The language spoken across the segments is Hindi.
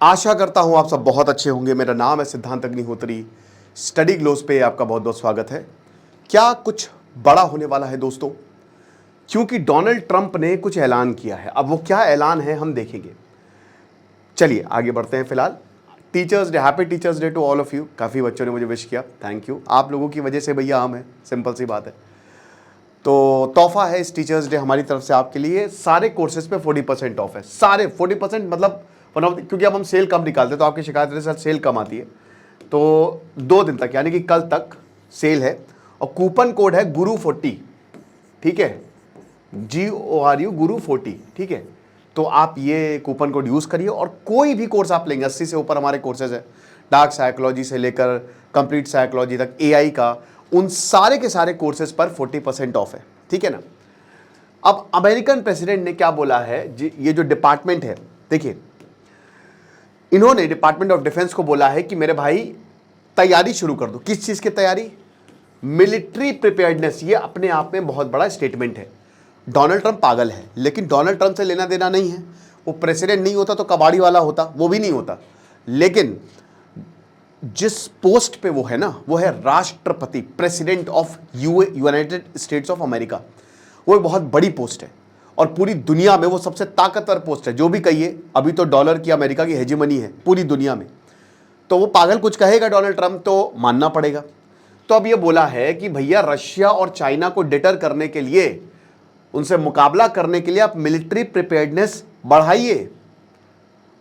आशा करता हूँ आप सब बहुत अच्छे होंगे। मेरा नाम है सिद्धांत अग्निहोत्री। स्टडी ग्लोस पे आपका बहुत बहुत स्वागत है। क्या कुछ बड़ा होने वाला है दोस्तों? क्योंकि डोनाल्ड ट्रंप ने कुछ ऐलान किया है। अब वो क्या ऐलान है हम देखेंगे। चलिए आगे बढ़ते हैं। फिलहाल teachers day, happy teachers day to all of you. काफ़ी बच्चों ने मुझे विश किया, थैंक यू। आप लोगों की वजह से भैया हम हैं, सिंपल सी बात है। तो तोहफा है इस टीचर्स डे हमारी तरफ से आपके लिए। सारे कोर्सेज पे 40% ऑफ है। सारे 40% मतलब क्योंकि अब हम सेल कम निकालते हैं तो आपकी शिकायत के साथ सेल कम आती है। तो 2 दिन तक यानी कि कल तक सेल है और कूपन कोड है गुरु40, ठीक है, GORU गुरु40, ठीक है। तो आप ये कूपन कोड यूज़ करिए और कोई भी कोर्स आप लेंगे, 80 से ऊपर हमारे कोर्सेज है, डार्क साइकोलॉजी से लेकर कंप्लीट साइकोलॉजी तक, AI का, उन सारे के सारे कोर्सेज पर 40% ऑफ है, ठीक है ना। अब अमेरिकन प्रेसिडेंट ने क्या बोला है, ये जो डिपार्टमेंट है, देखिए इन्होंने डिपार्टमेंट ऑफ डिफेंस को बोला है कि मेरे भाई तैयारी शुरू कर दो। किस चीज़ की तैयारी? Military preparedness. ये अपने आप में बहुत बड़ा स्टेटमेंट है। डोनाल्ड ट्रंप पागल है, लेकिन डोनाल्ड ट्रंप से लेना देना नहीं है। वो प्रेसिडेंट नहीं होता तो कबाड़ी वाला होता, वो भी नहीं होता। लेकिन जिस पोस्ट पे वो है ना, वो है राष्ट्रपति, president of United states of America. वो एक बहुत बड़ी पोस्ट है और पूरी दुनिया में वो सबसे ताकतवर पोस्ट है। जो भी कहिए, अभी तो डॉलर की अमेरिका की हेजेमनी है पूरी दुनिया में। तो वो पागल कुछ कहेगा डोनाल्ड ट्रंप तो मानना पड़ेगा। तो अब ये बोला है कि भैया रशिया और चाइना को डिटर करने के लिए, उनसे मुकाबला करने के लिए आप मिलिट्री प्रिपेयर्डनेस बढ़ाइए।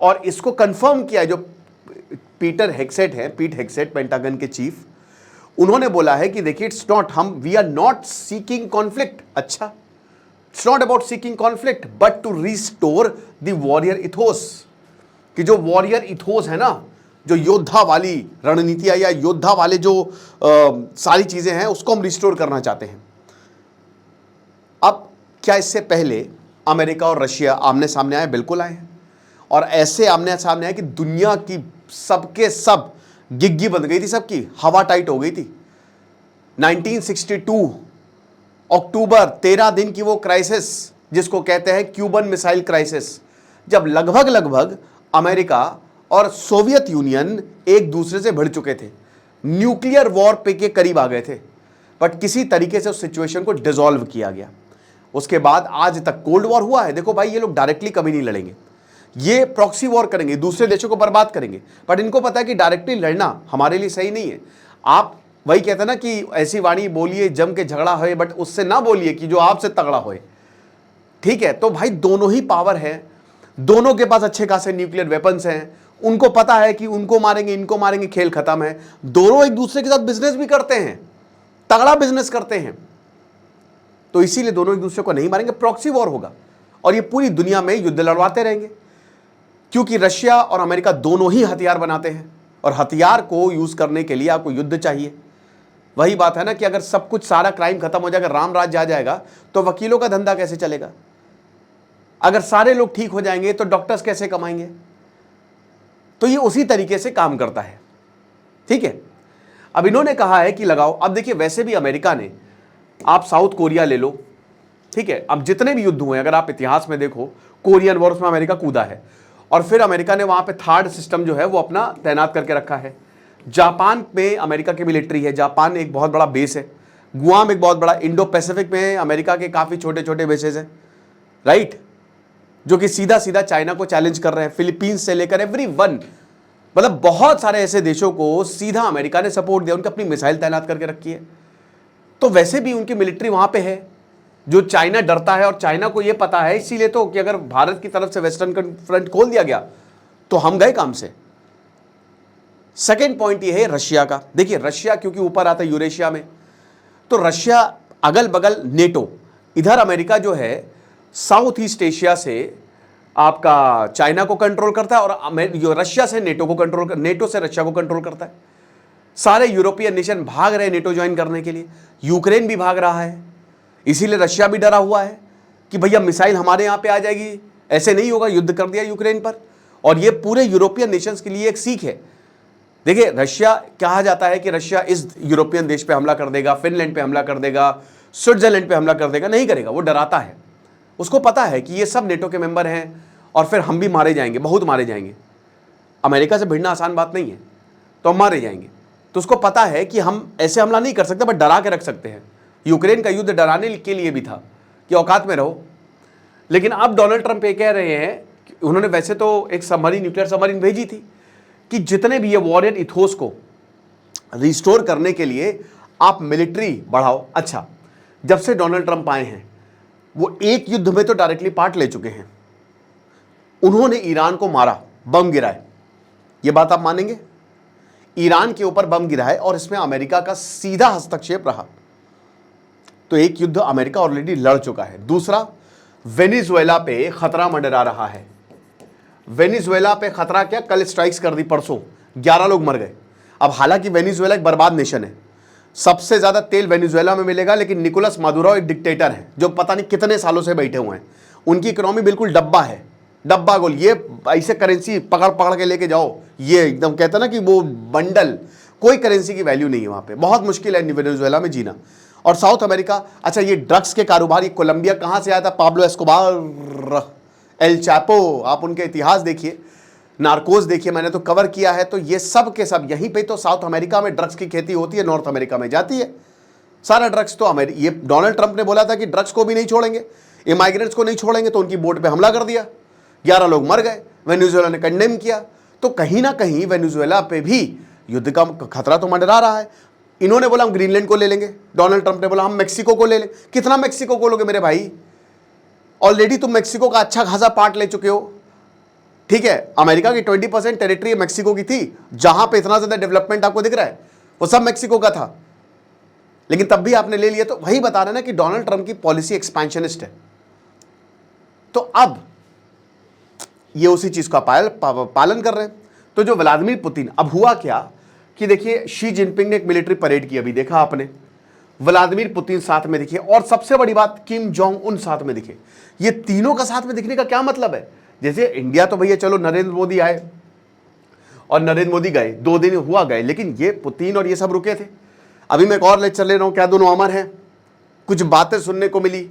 और इसको कंफर्म किया जो पीट हेगसेट, पेंटागन के चीफ, उन्होंने बोला है कि देखिए it's not, we are not seeking conflict. अच्छा, it's not about seeking conflict but to restore the warrior ethos. कि जो वॉरियर इथोस है ना, जो योद्धा वाली रणनीतियां या योद्धा वाले जो सारी चीजें हैं, उसको हम रिस्टोर करना चाहते हैं। अब क्या इससे पहले अमेरिका और रशिया आमने सामने आए? बिल्कुल आए हैं। और ऐसे आमने सामने आए कि दुनिया की सबके सब गिग्गी बंद गई थी, सबकी हवा टाइट हो गई थी। 1962 अक्टूबर, 13 दिन की वो क्राइसिस जिसको कहते हैं क्यूबन मिसाइल क्राइसिस, जब लगभग अमेरिका और सोवियत यूनियन एक दूसरे से भिड़ चुके थे, न्यूक्लियर वॉर पे के करीब आ गए थे, बट किसी तरीके से उस सिचुएशन को डिसॉल्व किया गया। उसके बाद आज तक कोल्ड वॉर हुआ है। देखो भाई, ये लोग डायरेक्टली कभी नहीं लड़ेंगे, ये प्रॉक्सी वॉर करेंगे, दूसरे देशों को बर्बाद करेंगे, बट इनको पता है कि डायरेक्टली लड़ना हमारे लिए सही नहीं है। आप वही कहते हैं ना कि ऐसी वाणी बोलिए जम के झगड़ा होए, बट उससे ना बोलिए कि जो आपसे तगड़ा होए, ठीक है। तो भाई दोनों ही पावर है, दोनों के पास अच्छे खासे न्यूक्लियर वेपन्स हैं, उनको पता है कि उनको मारेंगे इनको मारेंगे, खेल खत्म है। दोनों एक दूसरे के साथ बिजनेस भी करते हैं, तगड़ा बिजनेस करते हैं, तो इसीलिए दोनों एक दूसरे को नहीं मारेंगे, प्रॉक्सी वॉर होगा और ये पूरी दुनिया में युद्ध लड़वाते रहेंगे। क्योंकि रशिया और अमेरिका दोनों ही हथियार बनाते हैं और हथियार को यूज करने के लिए आपको युद्ध चाहिए। वही बात है ना कि अगर सब कुछ, सारा क्राइम खत्म हो जाएगा, राम राज आ जाएगा, तो वकीलों का धंधा कैसे चलेगा? अगर सारे लोग ठीक हो जाएंगे तो डॉक्टर्स कैसे कमाएंगे? तो ये उसी तरीके से काम करता है, ठीक है। अब इन्होंने कहा है कि लगाओ। अब देखिए, वैसे भी अमेरिका ने, आप साउथ कोरिया ले लो, ठीक है, अब जितने भी युद्ध हुए, अगर आप इतिहास में देखो, कोरियन वॉर में अमेरिका कूदा है और फिर अमेरिका ने वहां पे थर्ड सिस्टम जो है वो अपना तैनात करके रखा है। जापान में अमेरिका की मिलिट्री है, जापान एक बहुत बड़ा बेस है, गुआम एक बहुत बड़ा, इंडो पैसिफिक में अमेरिका के काफी छोटे छोटे बेसेस हैं, राइट, जो कि सीधा सीधा चाइना को चैलेंज कर रहे हैं। फिलीपींस से लेकर एवरीवन, मतलब बहुत सारे ऐसे देशों को सीधा अमेरिका ने सपोर्ट दिया, उनकी अपनी मिसाइल तैनात करके रखी है। तो वैसे भी उनकी मिलिट्री वहां पे है, जो चाइना डरता है और चाइना को यह पता है, इसीलिए तो कि अगर भारत की तरफ से वेस्टर्न फ्रंट खोल दिया गया तो हम गए काम से। सेकेंड पॉइंट ये है रशिया का। देखिए रशिया क्योंकि ऊपर आता है यूरेशिया में, तो रशिया अगल बगल नेटो, इधर अमेरिका जो है साउथ ईस्ट एशिया से आपका चाइना को कंट्रोल करता है और रशिया से नेटो को कंट्रोल, नेटो से रशिया को कंट्रोल करता है। सारे यूरोपियन नेशन भाग रहे हैं नेटो ज्वाइन करने के लिए, यूक्रेन भी भाग रहा है, इसीलिए रशिया भी डरा हुआ है कि भैया मिसाइल हमारे यहां पे आ जाएगी, ऐसे नहीं होगा, युद्ध कर दिया यूक्रेन पर। और ये पूरे यूरोपियन नेशंस के लिए एक सीख है। देखिए रशिया, कहा जाता है कि रशिया इस यूरोपियन देश पे हमला कर देगा, फिनलैंड पे हमला कर देगा, स्विट्जरलैंड पे हमला कर देगा, नहीं करेगा, वो डराता है। उसको पता है कि ये सब नेटो के मेंबर हैं और फिर हम भी मारे जाएंगे, बहुत मारे जाएंगे। अमेरिका से भिड़ना आसान बात नहीं है, तो हम मारे जाएंगे। तो उसको पता है कि हम ऐसे हमला नहीं कर सकते, बट डरा के रख सकते हैं। यूक्रेन का युद्ध डराने के लिए भी था कि औकात में रहो। लेकिन अब डोनाल्ड ट्रंप ये कह रहे हैं कि उन्होंने वैसे तो एक सबमरीन, न्यूक्लियर सबमरीन भेजी थी कि जितने भी ये वॉरियर इथोस को रिस्टोर करने के लिए आप मिलिट्री बढ़ाओ। अच्छा, जब से डोनाल्ड ट्रंप आए हैं वो एक युद्ध में तो डायरेक्टली पार्ट ले चुके हैं। उन्होंने ईरान को मारा, बम गिराए, ये बात आप मानेंगे? ईरान के ऊपर बम गिराए और इसमें अमेरिका का सीधा हस्तक्षेप रहा। तो एक युद्ध अमेरिका ऑलरेडी लड़ चुका है। दूसरा, वेनेजुएला पे खतरा मंडरा रहा है। वेनेजुएला पे खतरा क्या, कल स्ट्राइक्स कर दी, परसों 11 लोग मर गए। अब हालांकि वेनेजुएला एक बर्बाद नेशन है, सबसे ज्यादा तेल वेनेजुएला में मिलेगा, लेकिन निकोलस मादुरो एक डिक्टेटर है जो पता नहीं कितने सालों से बैठे हुए हैं। उनकी इकोनॉमी बिल्कुल डब्बा है, डब्बा गोल। ये ऐसे करेंसी पकड़ पकड़ के लेके जाओ, ये एकदम कहते हैं ना कि वो बंडल, कोई करेंसी की वैल्यू नहीं है वहां पे। बहुत मुश्किल है वेनेजुएला में जीना। और साउथ अमेरिका, अच्छा ये ड्रग्स के कारोबार, ये कोलंबिया कहां से आया था, पाब्लो एस्कोबार, एल चैपो, आप उनके इतिहास देखिए, नार्कोस देखिए, मैंने तो कवर किया है। तो ये सब के सब यहीं पे तो साउथ अमेरिका में ड्रग्स की खेती होती है, नॉर्थ अमेरिका में जाती है सारा ड्रग्स। तो ये डोनाल्ड ट्रंप ने बोला था कि ड्रग्स को भी नहीं छोड़ेंगे, इमाइग्रेंट्स को नहीं छोड़ेंगे, तो उनकी बोट पे हमला कर दिया, 11 लोग मर गए। वेनेजुएला ने कंडेम किया। तो कहीं ना कहीं वेनेजुएला पे भी युद्ध का खतरा तो मंडरा रहा है। इन्होंने बोला हम ग्रीनलैंड को ले लेंगे, डोनाल्ड ट्रंप ने बोला हम मेक्सिको को ले लें। कितना मेक्सिको को लोगे मेरे भाई? ऑलरेडी तुम मेक्सिको का अच्छा खासा पार्ट ले चुके हो। ठीक है, अमेरिका की 20% टेरिटरी मेक्सिको की थी, जहां पे इतना ज्यादा डेवलपमेंट आपको दिख रहा है वो सब मेक्सिको का था, लेकिन तब भी आपने ले लिया। तो वही बता रहे ना कि डोनाल्ड ट्रंप की पॉलिसी एक्सपेंशनिस्ट है। तो अब ये उसी चीज का पालन कर रहे हैं। तो जो व्लादिमीर पुतिन, अब हुआ क्या कि देखिए शी जिनपिंग ने एक मिलिट्री परेड की, अभी देखा आपने, व्लादिमीर पुतिन साथ में दिखे, और सबसे बड़ी बात किम जोंग उन साथ में दिखे। ये तीनों का साथ में दिखने का क्या मतलब है? जैसे इंडिया तो भैया चलो नरेंद्र मोदी आए और नरेंद्र मोदी गए, 2 दिन हुआ गए, लेकिन ये पुतिन और ये सब रुके थे। अभी मैं एक और लेक्चर ले रहा हूं, क्या दोनों अमर हैं? कुछ बातें सुनने को मिली।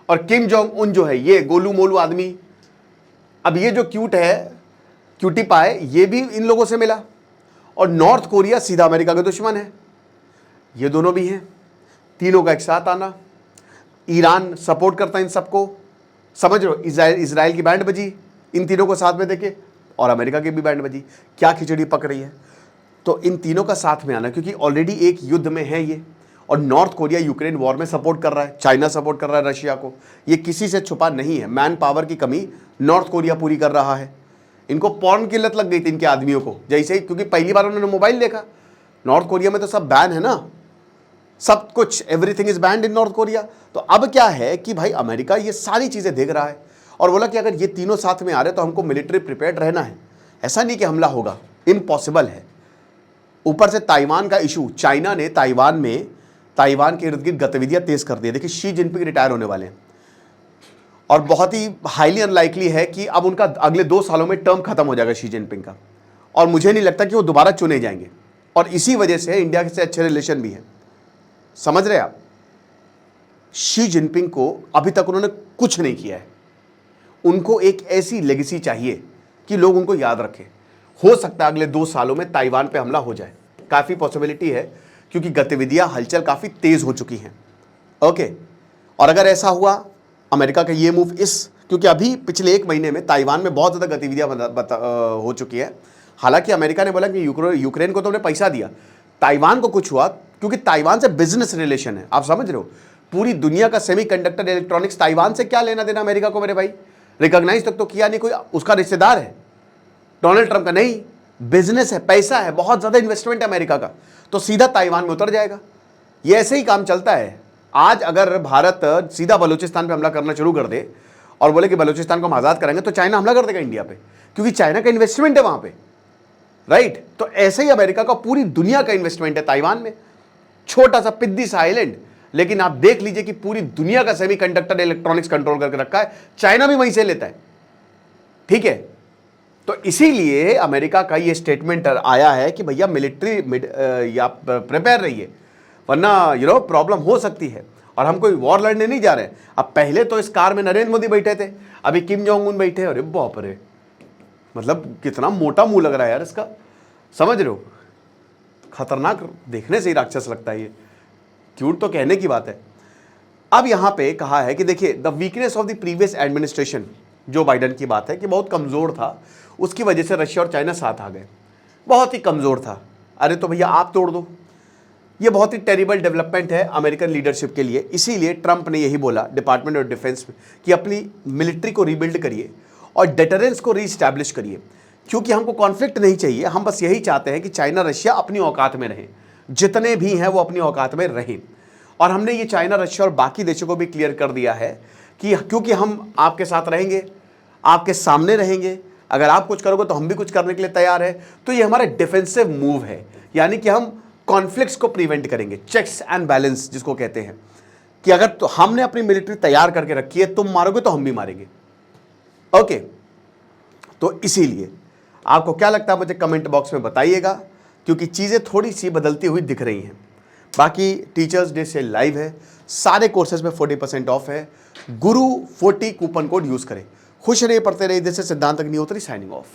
और किम जोंग उन जो है ये गोलू मोलू आदमी, अब ये जो क्यूट है, क्यूटी पाए, ये भी इन लोगों से मिला। और नॉर्थ कोरिया सीधा अमेरिका का दुश्मन है, ये दोनों भी हैं। तीनों का एक साथ आना, ईरान सपोर्ट करता है इन सबको, समझ रहे हो? इजराइल की बैंड बजी इन तीनों को साथ में देखे, और अमेरिका की भी बैंड बजी। क्या खिचड़ी पक रही है? तो इन तीनों का साथ में आना, क्योंकि ऑलरेडी एक युद्ध में है ये, और नॉर्थ कोरिया यूक्रेन वॉर में सपोर्ट कर रहा है, चाइना सपोर्ट कर रहा है रशिया को। ये किसी से छुपा नहीं है। मैन पावर की कमी नॉर्थ कोरिया पूरी कर रहा है। इनको पॉर्न की लत लग गई थी इनके आदमियों को, जैसे ही, क्योंकि पहली बार उन्होंने मोबाइल देखा। नॉर्थ कोरिया में तो सब बैन है ना, सब कुछ, everything is band in north Korea. तो अब क्या है कि भाई अमेरिका ये सारी चीजें देख रहा है और बोला कि अगर ये तीनों साथ में आ रहे तो हमको मिलिट्री प्रिपेयर्ड रहना है। ऐसा नहीं कि हमला होगा, इम्पॉसिबल है। ऊपर से ताइवान का इशू, चाइना ने ताइवान के इर्द गिर्द गतिविधियां तेज कर दी। देखिए शी जिनपिंग रिटायर होने वाले हैं, और बहुत ही हाईली अनलाइकली है कि अब उनका अगले 2 सालों में टर्म खत्म हो जाएगा शी जिनपिंग का, और मुझे नहीं लगता कि वो दोबारा चुने जाएंगे। और इसी वजह से इंडिया से अच्छे रिलेशन भी है, समझ रहे आप? शी जिनपिंग को अभी तक उन्होंने कुछ नहीं किया है। उनको एक ऐसी लेगेसी चाहिए कि लोग उनको याद रखें। हो सकता है अगले 2 सालों में ताइवान पे हमला हो जाए, काफी पॉसिबिलिटी है, क्योंकि गतिविधियां, हलचल काफी तेज हो चुकी हैं। ओके, और अगर ऐसा हुआ अमेरिका का ये मूव क्योंकि अभी पिछले 1 महीने में ताइवान में बहुत ज़्यादा गतिविधियां हो चुकी है। हालांकि अमेरिका ने बोला कि यूक्रेन को तो हमने पैसा दिया, ताइवान को कुछ हुआ, क्योंकि ताइवान से बिजनेस रिलेशन है। आप समझ रहे हो? पूरी दुनिया का सेमीकंडक्टर इलेक्ट्रॉनिक्स ताइवान से क्या लेना देना अमेरिका को मेरे भाई? रिकॉग्नाइज तक तो किया नहीं, कोई उसका रिश्तेदार है डोनाल्ड ट्रंप का नहीं, बिजनेस है, पैसा है, बहुत ज़्यादा इन्वेस्टमेंट है अमेरिका का, तो सीधा ताइवान में उतर जाएगा। ये ऐसे ही काम चलता है। आज अगर भारत सीधा बलूचिस्तान पे हमला करना शुरू कर दे और बोले कि बलूचिस्तान को हम आज़ाद करेंगे, तो चाइना हमला कर देगा इंडिया पे, क्योंकि चाइना का इन्वेस्टमेंट है वहाँ पे, राइट? तो ऐसे ही अमेरिका का पूरी दुनिया का इन्वेस्टमेंट है ताइवान में। छोटा सा पिद्दी सा आइलैंड, लेकिन आप देख लीजिए कि पूरी दुनिया का सेमीकंडक्टर इलेक्ट्रॉनिक्स कंट्रोल करके रखा है, चाइना भी वहीं से लेता है। ठीक है, तो इसीलिए अमेरिका का ये स्टेटमेंट आया है कि भैया मिलिट्री या प्रिपेयर रहिए, वरना प्रॉब्लम हो सकती है। और हम कोई वॉर लड़ने नहीं जा रहे हैं। अब पहले तो इस कार में नरेंद्र मोदी बैठे थे, अभी किम जोंग उन बैठे, अरे बाप रे, मतलब कितना मोटा मुंह लग रहा है यार इसका, समझ रहे हो? खतरनाक, देखने से ही राक्षस लगता है ये, क्यूट तो कहने की बात है। अब यहां पे कहा है कि देखिए the weakness of the previous administration, जो बाइडन की बात है कि बहुत कमजोर था, उसकी वजह से रशिया और चाइना साथ आ गए, बहुत ही कमजोर था। अरे तो भैया आप तोड़ दो। ये बहुत ही टेरिबल डेवलपमेंट है अमेरिकन लीडरशिप के लिए। इसीलिए ट्रंप ने यही बोला डिपार्टमेंट ऑफ डिफेंस में कि अपनी मिलिट्री को रीबिल्ड करिए और डेटरेंस को रीस्टैब्लिश करिए, क्योंकि हमको कॉन्फ्लिक्ट नहीं चाहिए। हम बस यही चाहते हैं कि चाइना रशिया अपनी औकात में रहें, जितने भी हैं वो अपनी औकात में रहें। और हमने ये चाइना रशिया और बाकी देशों को भी क्लियर कर दिया है कि क्योंकि हम आपके साथ रहेंगे, आपके सामने रहेंगे, अगर आप कुछ करोगे तो हम भी कुछ करने के लिए तैयार है। तो ये हमारा डिफेंसिव मूव है, यानी कि हम कॉन्फ्लिक्ट्स को प्रिवेंट करेंगे, चेक्स एंड बैलेंस जिसको कहते हैं, कि अगर तो हमने अपनी मिलिट्री तैयार करके रखी है, तुम मारोगे तो हम भी मारेंगे। ओके, तो इसीलिए आपको क्या लगता है मुझे कमेंट बॉक्स में बताइएगा, क्योंकि चीज़ें थोड़ी सी बदलती हुई दिख रही हैं। बाकी टीचर्स डे से लाइव है, सारे कोर्सेज में 40% ऑफ है। गुरु 40 कूपन कोड यूज करें। खुश रहिए, पढ़ते रहिए। जैसे सिद्धांत अग्निहोत्री साइनिंग ऑफ।